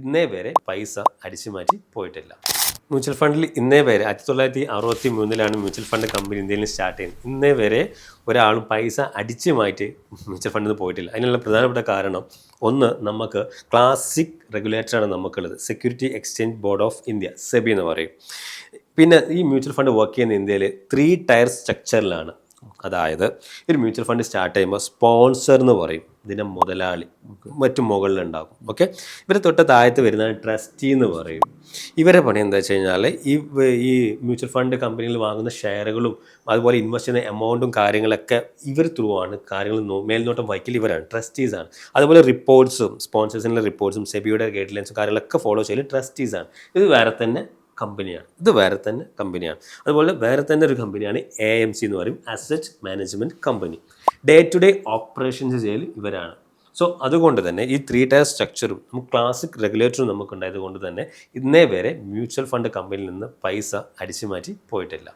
ഇന്നേ വരെ പൈസ അടിച്ചു മാറ്റി പോയിട്ടില്ല. മ്യൂച്വൽ ഫണ്ടിൽ ഇന്നേ വരെ 1963 മ്യൂച്വൽ ഫണ്ട് കമ്പനി ഇന്ത്യയിൽ സ്റ്റാർട്ട് ചെയ്യുന്നത്. ഇന്നേ വരെ ഒരാളും പൈസ അടിച്ചു മാറ്റി മ്യൂച്വൽ ഫണ്ടിൽ നിന്ന് പോയിട്ടില്ല. അതിനുള്ള പ്രധാനപ്പെട്ട കാരണം ഒന്ന്, നമുക്ക് ക്ലാസിക് റെഗുലേറ്ററാണ് നമുക്കുള്ളത്, security exchange board of India, SEBI എന്ന് പറയും. പിന്നെ ഈ മ്യൂച്വൽ ഫണ്ട് വർക്ക് ചെയ്യുന്ന ഇന്ത്യയിൽ 3 ടയർ സ്ട്രക്ചറിലാണ്. അതായത് ഒരു മ്യൂച്വൽ ഫണ്ട് സ്റ്റാർട്ട് ചെയ്യുമ്പോൾ സ്പോൺസർ എന്ന് പറയും, ഇതിൻ്റെ മുതലാളി മറ്റും മുകളിലുണ്ടാകും. ഓക്കെ, ഇവരെ തൊട്ട് താഴത്ത് വരുന്നതാണ് ട്രസ്റ്റി എന്ന് പറയും. ഇവരെ പണി എന്താ വെച്ച് കഴിഞ്ഞാൽ ഈ മ്യൂച്വൽ ഫണ്ട് കമ്പനിയിൽ വാങ്ങുന്ന ഷെയറുകളും അതുപോലെ ഇൻവെസ്റ്റ് ചെയ്യുന്ന എമൗണ്ടും കാര്യങ്ങളൊക്കെ ഇവർ ത്രൂ ആണ് കാര്യങ്ങൾ മേൽനോട്ടം വഹിക്കൽ ഇവരാണ്, ട്രസ്റ്റീസാണ്. അതുപോലെ റിപ്പോർട്ട്സും സ്പോൺസേഴ്സിൻ്റെ റിപ്പോർട്ട്സും സെബിയുടെ ഗൈഡ് ലൈൻസും കാര്യങ്ങളൊക്കെ ഫോളോ ചെയ്യൽ ട്രസ്റ്റീസാണ്. ഇത് വേറെ തന്നെ കമ്പനിയാണ്. അതുപോലെ വേറെ തന്നെ ഒരു കമ്പനിയാണ് AMC എന്ന് പറയും, asset management company. Day to day operations ചെയ്യൽ ഇവരാണ്. സോ അതുകൊണ്ട് തന്നെ ഈ 3 ടയർ സ്ട്രക്ചറും നമുക്ക് ക്ലാസിക് റെഗുലേറ്ററും നമുക്കുണ്ടായത് കൊണ്ട് തന്നെ ഇന്നേ വരെ മ്യൂച്വൽ ഫണ്ട് കമ്പനിയിൽ നിന്ന് പൈസ അടിച്ചു മാറ്റി പോയിട്ടില്ല.